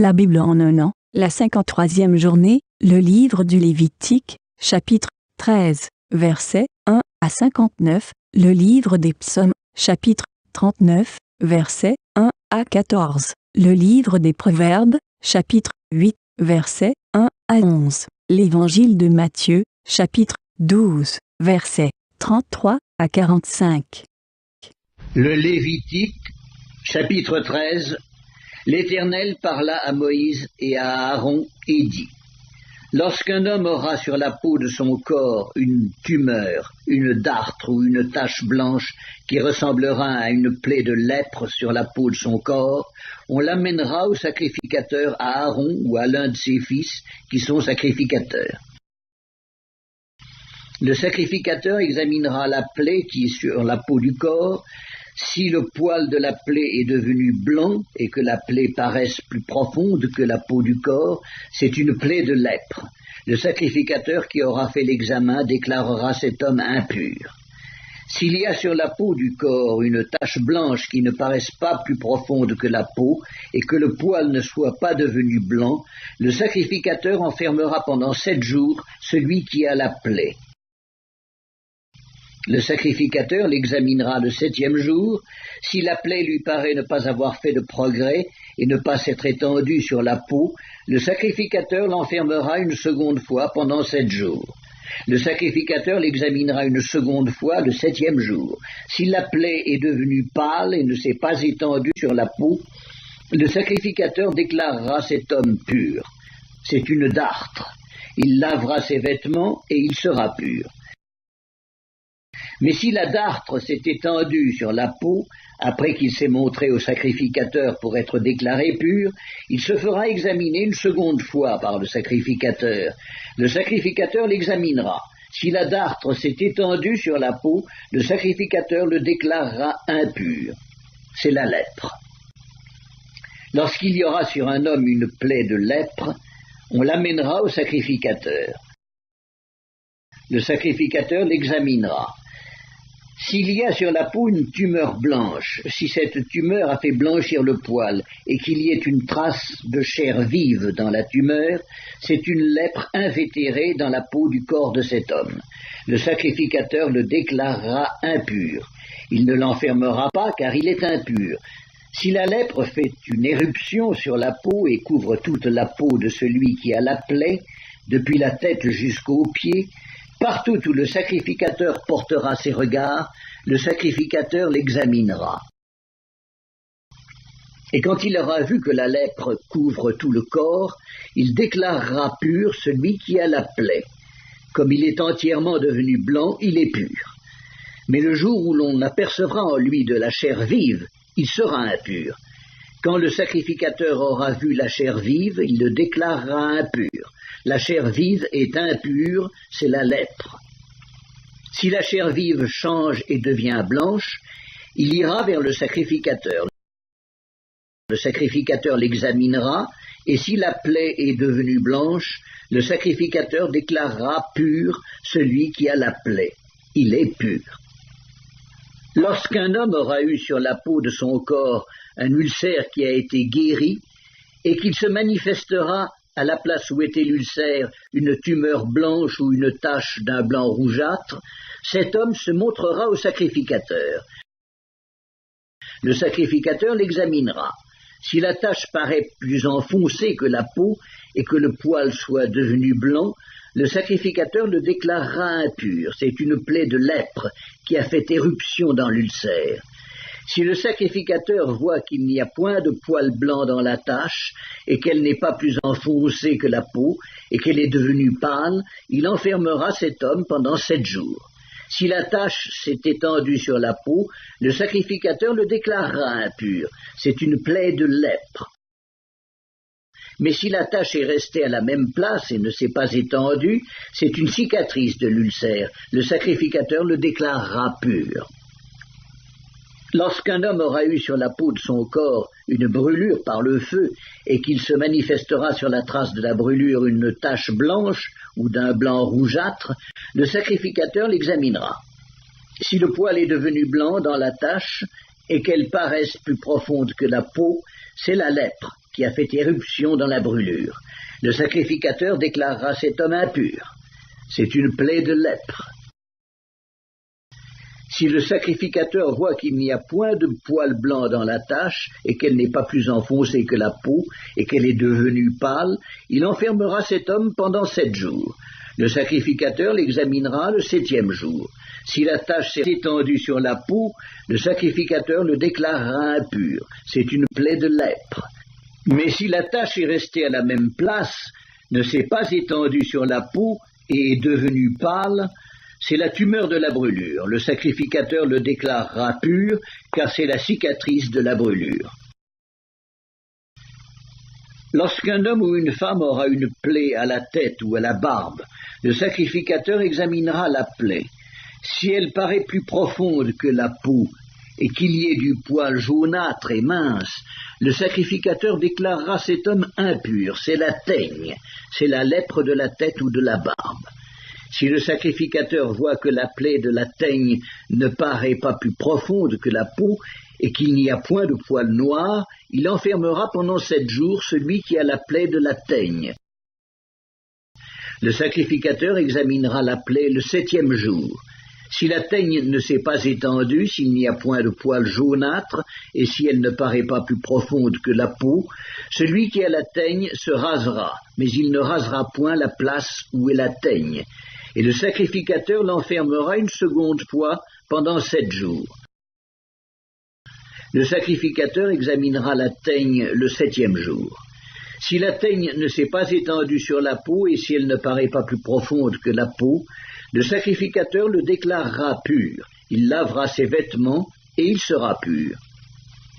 La Bible en un an, la 53e journée, le livre du Lévitique, chapitre 13, versets 1 à 59, le livre des Psaumes, chapitre 39, versets 1 à 14, le livre des Proverbes, chapitre 8, versets 1 à 11, l'évangile de Matthieu, chapitre 12, versets 33 à 45. Le Lévitique, chapitre 13. L'Éternel parla à Moïse et à Aaron et dit : Lorsqu'un homme aura sur la peau de son corps une tumeur, une dartre ou une tache blanche qui ressemblera à une plaie de lèpre sur la peau de son corps, on l'amènera au sacrificateur à Aaron ou à l'un de ses fils qui sont sacrificateurs. Le sacrificateur examinera la plaie qui est sur la peau du corps. Si le poil de la plaie est devenu blanc et que la plaie paraisse plus profonde que la peau du corps, c'est une plaie de lèpre. Le sacrificateur qui aura fait l'examen déclarera cet homme impur. S'il y a sur la peau du corps une tache blanche qui ne paraisse pas plus profonde que la peau et que le poil ne soit pas devenu blanc, le sacrificateur enfermera pendant 7 jours celui qui a la plaie. Le sacrificateur l'examinera le 7e jour. Si la plaie lui paraît ne pas avoir fait de progrès et ne pas s'être étendue sur la peau, le sacrificateur l'enfermera une seconde fois pendant 7 jours. Le sacrificateur l'examinera une seconde fois le 7e jour. Si la plaie est devenue pâle et ne s'est pas étendue sur la peau, le sacrificateur déclarera cet homme pur. C'est une dartre. Il lavera ses vêtements et il sera pur. Mais si la dartre s'est étendue sur la peau, après qu'il s'est montré au sacrificateur pour être déclaré pur, il se fera examiner une seconde fois par le sacrificateur. Le sacrificateur l'examinera. Si la dartre s'est étendue sur la peau, le sacrificateur le déclarera impur. C'est la lèpre. Lorsqu'il y aura sur un homme une plaie de lèpre, on l'amènera au sacrificateur. Le sacrificateur l'examinera. S'il y a sur la peau une tumeur blanche, si cette tumeur a fait blanchir le poil et qu'il y ait une trace de chair vive dans la tumeur, c'est une lèpre invétérée dans la peau du corps de cet homme. Le sacrificateur le déclarera impur. Il ne l'enfermera pas car il est impur. Si la lèpre fait une éruption sur la peau et couvre toute la peau de celui qui a la plaie, depuis la tête jusqu'aux pieds, partout où le sacrificateur portera ses regards, le sacrificateur l'examinera. Et quand il aura vu que la lèpre couvre tout le corps, il déclarera pur celui qui a la plaie. Comme il est entièrement devenu blanc, il est pur. Mais le jour où l'on apercevra en lui de la chair vive, il sera impur. Quand le sacrificateur aura vu la chair vive, il le déclarera impur. La chair vive est impure, c'est la lèpre. Si la chair vive change et devient blanche, il ira vers le sacrificateur. Le sacrificateur l'examinera, et si la plaie est devenue blanche, le sacrificateur déclarera pur celui qui a la plaie. Il est pur. Lorsqu'un homme aura eu sur la peau de son corps un ulcère qui a été guéri, et qu'il se manifestera à la place où était l'ulcère une tumeur blanche ou une tache d'un blanc rougeâtre, cet homme se montrera au sacrificateur. Le sacrificateur l'examinera. Si la tache paraît plus enfoncée que la peau et que le poil soit devenu blanc, le sacrificateur le déclarera impur. C'est une plaie de lèpre qui a fait éruption dans l'ulcère. Si le sacrificateur voit qu'il n'y a point de poil blanc dans la tache, et qu'elle n'est pas plus enfoncée que la peau, et qu'elle est devenue pâle, il enfermera cet homme pendant 7 jours. Si la tache s'est étendue sur la peau, le sacrificateur le déclarera impur. C'est une plaie de lèpre. Mais si la tache est restée à la même place et ne s'est pas étendue, c'est une cicatrice de l'ulcère. Le sacrificateur le déclarera pur. Lorsqu'un homme aura eu sur la peau de son corps une brûlure par le feu et qu'il se manifestera sur la trace de la brûlure une tache blanche ou d'un blanc rougeâtre, le sacrificateur l'examinera. Si le poil est devenu blanc dans la tache et qu'elle paraisse plus profonde que la peau, c'est la lèpre qui a fait éruption dans la brûlure. Le sacrificateur déclarera cet homme impur. C'est une plaie de lèpre. Si le sacrificateur voit qu'il n'y a point de poil blanc dans la tache, et qu'elle n'est pas plus enfoncée que la peau, et qu'elle est devenue pâle, il enfermera cet homme pendant 7 jours. Le sacrificateur l'examinera le 7e jour. Si la tache s'est étendue sur la peau, le sacrificateur le déclarera impur. C'est une plaie de lèpre. Mais si la tache est restée à la même place, ne s'est pas étendue sur la peau et est devenue pâle, c'est la tumeur de la brûlure. Le sacrificateur le déclarera pur, car c'est la cicatrice de la brûlure. Lorsqu'un homme ou une femme aura une plaie à la tête ou à la barbe, le sacrificateur examinera la plaie. Si elle paraît plus profonde que la peau et qu'il y ait du poil jaunâtre et mince, le sacrificateur déclarera cet homme impur. C'est la teigne, c'est la lèpre de la tête ou de la barbe. Si le sacrificateur voit que la plaie de la teigne ne paraît pas plus profonde que la peau et qu'il n'y a point de poil noir, il enfermera pendant 7 jours celui qui a la plaie de la teigne. Le sacrificateur examinera la plaie le 7e jour. Si la teigne ne s'est pas étendue, s'il n'y a point de poil jaunâtre, et si elle ne paraît pas plus profonde que la peau, celui qui a la teigne se rasera, mais il ne rasera point la place où est la teigne. Et le sacrificateur l'enfermera une seconde fois pendant 7 jours. Le sacrificateur examinera la teigne le 7e jour. Si la teigne ne s'est pas étendue sur la peau et si elle ne paraît pas plus profonde que la peau, le sacrificateur le déclarera pur. Il lavera ses vêtements et il sera pur.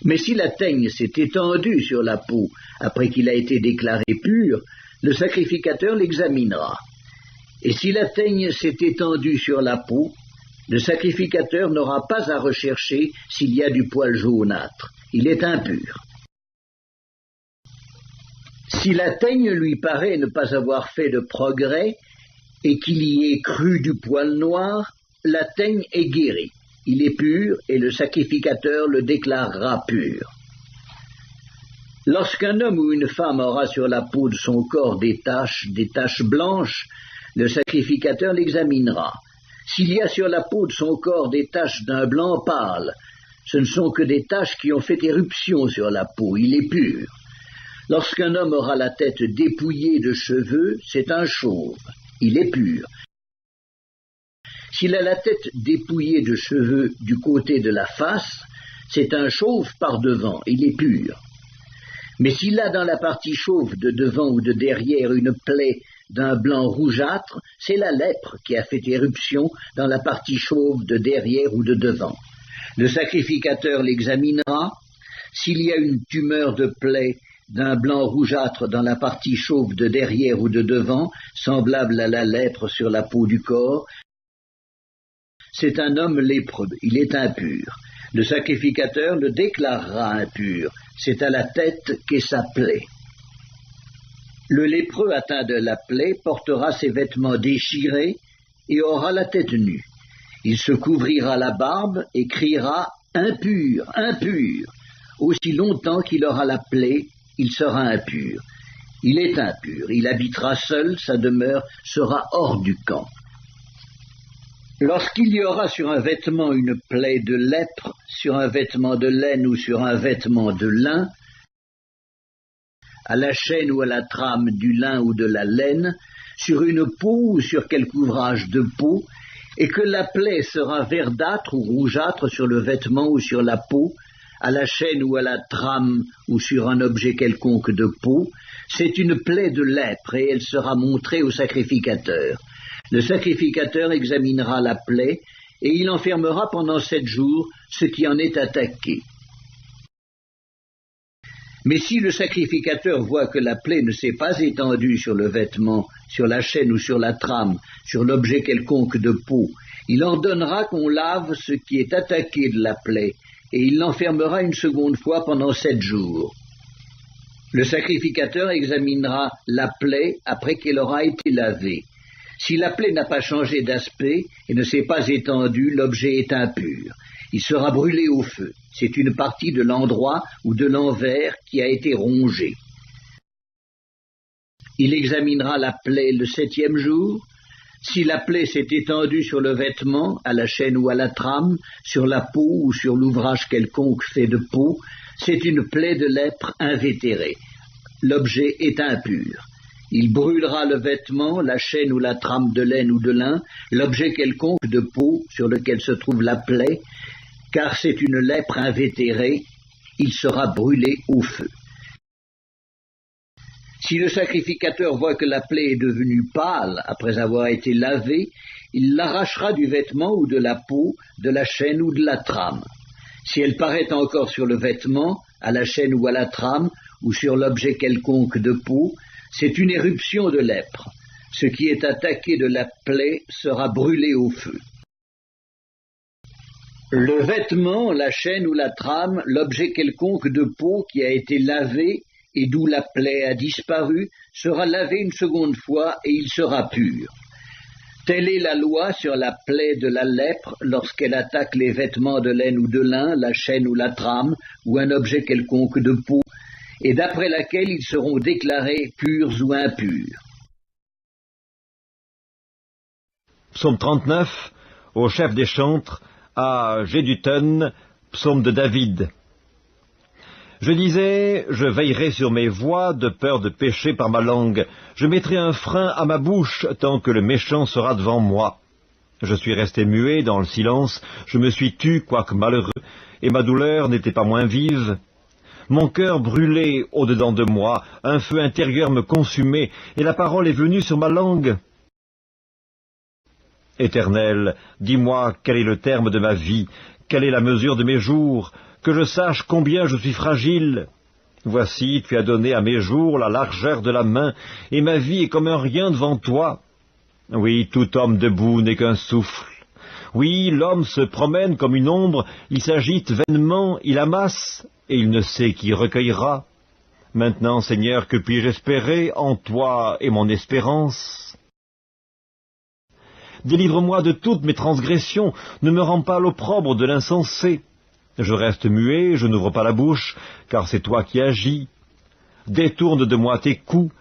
Mais si la teigne s'est étendue sur la peau après qu'il a été déclaré pur, le sacrificateur l'examinera. Et si la teigne s'est étendue sur la peau, le sacrificateur n'aura pas à rechercher s'il y a du poil jaunâtre. Il est impur. Si la teigne lui paraît ne pas avoir fait de progrès et qu'il y ait cru du poil noir, la teigne est guérie. Il est pur et le sacrificateur le déclarera pur. Lorsqu'un homme ou une femme aura sur la peau de son corps des taches blanches, le sacrificateur l'examinera. S'il y a sur la peau de son corps des taches d'un blanc pâle, ce ne sont que des taches qui ont fait éruption sur la peau. Il est pur. Lorsqu'un homme aura la tête dépouillée de cheveux, c'est un chauve. Il est pur. S'il a la tête dépouillée de cheveux du côté de la face, c'est un chauve par devant. Il est pur. Mais s'il a dans la partie chauve de devant ou de derrière une plaie d'un blanc rougeâtre, c'est la lèpre qui a fait éruption dans la partie chauve de derrière ou de devant. Le sacrificateur l'examinera. S'il y a une tumeur de plaie d'un blanc rougeâtre dans la partie chauve de derrière ou de devant, semblable à la lèpre sur la peau du corps, c'est un homme lépreux, il est impur. Le sacrificateur le déclarera impur, c'est à la tête qu'est sa plaie. Le lépreux atteint de la plaie portera ses vêtements déchirés et aura la tête nue. Il se couvrira la barbe et criera « Impur, impur !» Aussi longtemps qu'il aura la plaie, il sera impur. Il est impur, il habitera seul, sa demeure sera hors du camp. Lorsqu'il y aura sur un vêtement une plaie de lèpre, sur un vêtement de laine ou sur un vêtement de lin, à la chaîne ou à la trame du lin ou de la laine, sur une peau ou sur quelque ouvrage de peau, et que la plaie sera verdâtre ou rougeâtre sur le vêtement ou sur la peau, à la chaîne ou à la trame ou sur un objet quelconque de peau, c'est une plaie de lèpre et elle sera montrée au sacrificateur. Le sacrificateur examinera la plaie et il enfermera pendant 7 jours ce qui en est attaqué. Mais si le sacrificateur voit que la plaie ne s'est pas étendue sur le vêtement, sur la chaîne ou sur la trame, sur l'objet quelconque de peau, il ordonnera qu'on lave ce qui est attaqué de la plaie, et il l'enfermera une seconde fois pendant 7 jours. Le sacrificateur examinera la plaie après qu'elle aura été lavée. Si la plaie n'a pas changé d'aspect et ne s'est pas étendue, l'objet est impur. Il sera brûlé au feu. C'est une partie de l'endroit ou de l'envers qui a été rongée. Il examinera la plaie le 7e jour. Si la plaie s'est étendue sur le vêtement, à la chaîne ou à la trame, sur la peau ou sur l'ouvrage quelconque fait de peau, c'est une plaie de lèpre invétérée. L'objet est impur. Il brûlera le vêtement, la chaîne ou la trame de laine ou de lin, l'objet quelconque de peau sur lequel se trouve la plaie, car c'est une lèpre invétérée, il sera brûlé au feu. Si le sacrificateur voit que la plaie est devenue pâle après avoir été lavée, il l'arrachera du vêtement ou de la peau, de la chaîne ou de la trame. Si elle paraît encore sur le vêtement, à la chaîne ou à la trame, ou sur l'objet quelconque de peau, c'est une éruption de lèpre. Ce qui est attaqué de la plaie sera brûlé au feu. Le vêtement, la chaîne ou la trame, l'objet quelconque de peau qui a été lavé et d'où la plaie a disparu, sera lavé une seconde fois et il sera pur. Telle est la loi sur la plaie de la lèpre lorsqu'elle attaque les vêtements de laine ou de lin, la chaîne ou la trame, ou un objet quelconque de peau, et d'après laquelle ils seront déclarés purs ou impurs. Psaume 39, au chef des chantres, à Gédutun, psaume de David. Je disais, je veillerai sur mes voies de peur de pécher par ma langue. Je mettrai un frein à ma bouche tant que le méchant sera devant moi. Je suis resté muet dans le silence, je me suis tu, quoique malheureux, et ma douleur n'était pas moins vive. Mon cœur brûlait au-dedans de moi, un feu intérieur me consumait, et la parole est venue sur ma langue. Éternel, dis-moi quel est le terme de ma vie, quelle est la mesure de mes jours, que je sache combien je suis fragile. Voici, tu as donné à mes jours la largeur de la main, et ma vie est comme un rien devant toi. Oui, tout homme debout n'est qu'un souffle. Oui, l'homme se promène comme une ombre, il s'agite vainement, il amasse, et il ne sait qui recueillera. Maintenant, Seigneur, que puis-je espérer en toi et mon espérance? Délivre-moi de toutes mes transgressions, ne me rends pas à l'opprobre de l'insensé. Je reste muet, je n'ouvre pas la bouche, car c'est toi qui agis. Détourne de moi tes coups,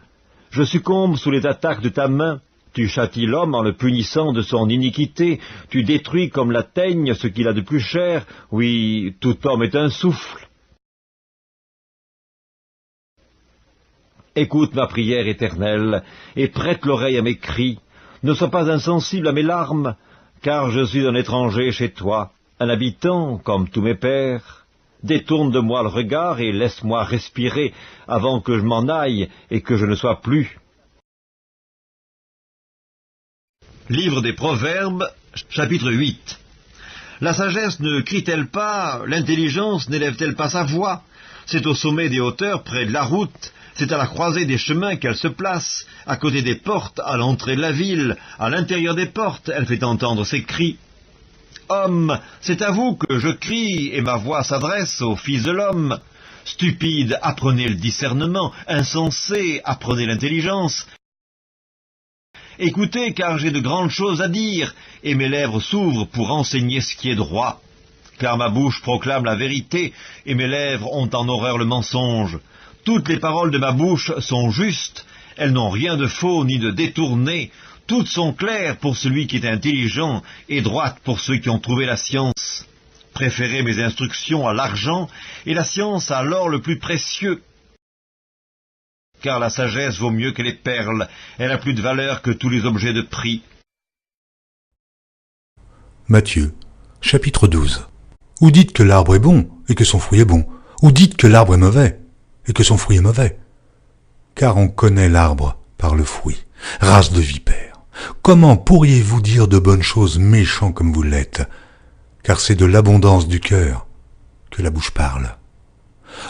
je succombe sous les attaques de ta main. Tu châties l'homme en le punissant de son iniquité, tu détruis comme la teigne ce qu'il a de plus cher. Oui, tout homme est un souffle. Écoute ma prière éternelle, et prête l'oreille à mes cris. Ne sois pas insensible à mes larmes, car je suis un étranger chez toi, un habitant comme tous mes pères. Détourne de moi le regard et laisse-moi respirer avant que je m'en aille et que je ne sois plus. Livre des Proverbes, chapitre 8. La sagesse ne crie-t-elle pas, l'intelligence n'élève-t-elle pas sa voix? C'est au sommet des hauteurs, près de la route, c'est à la croisée des chemins qu'elle se place, à côté des portes, à l'entrée de la ville, à l'intérieur des portes, elle fait entendre ses cris. Homme, c'est à vous que je crie, et ma voix s'adresse au Fils de l'homme. Stupide, apprenez le discernement, insensé, apprenez l'intelligence. Écoutez, car j'ai de grandes choses à dire, et mes lèvres s'ouvrent pour enseigner ce qui est droit. Car ma bouche proclame la vérité, et mes lèvres ont en horreur le mensonge. Toutes les paroles de ma bouche sont justes, elles n'ont rien de faux ni de détourné. Toutes sont claires pour celui qui est intelligent, et droites pour ceux qui ont trouvé la science. Préférez mes instructions à l'argent, et la science à l'or le plus précieux. Car la sagesse vaut mieux que les perles, elle a plus de valeur que tous les objets de prix. Matthieu, chapitre 12. Ou dites que l'arbre est bon, et que son fruit est bon, ou dites que l'arbre est mauvais, et que son fruit est mauvais. Car on connaît l'arbre par le fruit, race de vipères. Comment pourriez-vous dire de bonnes choses méchants comme vous l'êtes? Car c'est de l'abondance du cœur que la bouche parle.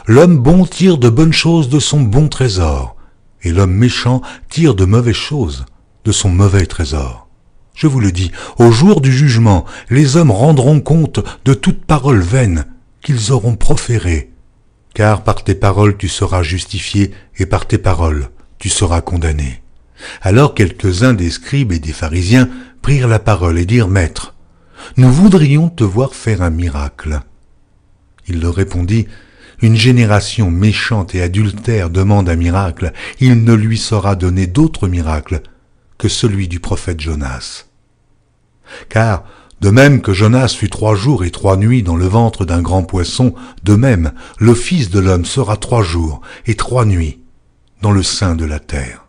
L'homme bon tire de bonnes choses de son bon trésor, et l'homme méchant tire de mauvaises choses de son mauvais trésor. Je vous le dis, au jour du jugement, les hommes rendront compte de toute parole vaine qu'ils auront proférée. Car par tes paroles tu seras justifié, et par tes paroles tu seras condamné. Alors quelques-uns des scribes et des pharisiens prirent la parole et dirent, Maître, nous voudrions te voir faire un miracle. Il leur répondit, une génération méchante et adultère demande un miracle, il ne lui sera donné d'autre miracle que celui du prophète Jonas. Car, de même que Jonas fut 3 jours et 3 nuits dans le ventre d'un grand poisson, de même le Fils de l'homme sera 3 jours et 3 nuits dans le sein de la terre.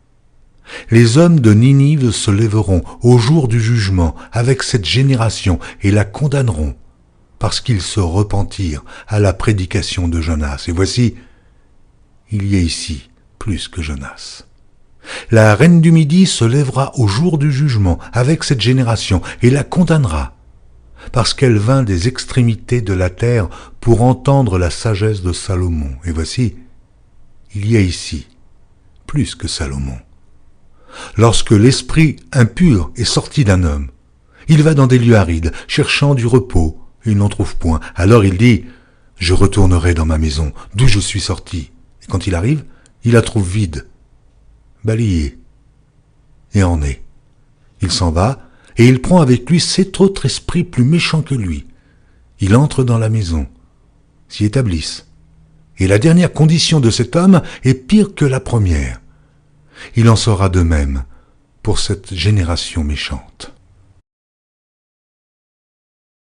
Les hommes de Ninive se lèveront au jour du jugement avec cette génération et la condamneront, parce qu'ils se repentirent à la prédication de Jonas. Et voici, il y a ici plus que Jonas. La reine du Midi se lèvera au jour du jugement avec cette génération et la condamnera, parce qu'elle vint des extrémités de la terre pour entendre la sagesse de Salomon. Et voici, il y a ici plus que Salomon. Lorsque l'esprit impur est sorti d'un homme, il va dans des lieux arides, cherchant du repos, et il n'en trouve point. Alors il dit, « Je retournerai dans ma maison, d'où je suis sorti. » Et quand il arrive, il la trouve vide, balayée, et en est. Il s'en va, et il prend avec lui 7 autres esprits plus méchants que lui. Il entre dans la maison, s'y établissent. Et la dernière condition de cet homme est pire que la première. Il en sera de même pour cette génération méchante.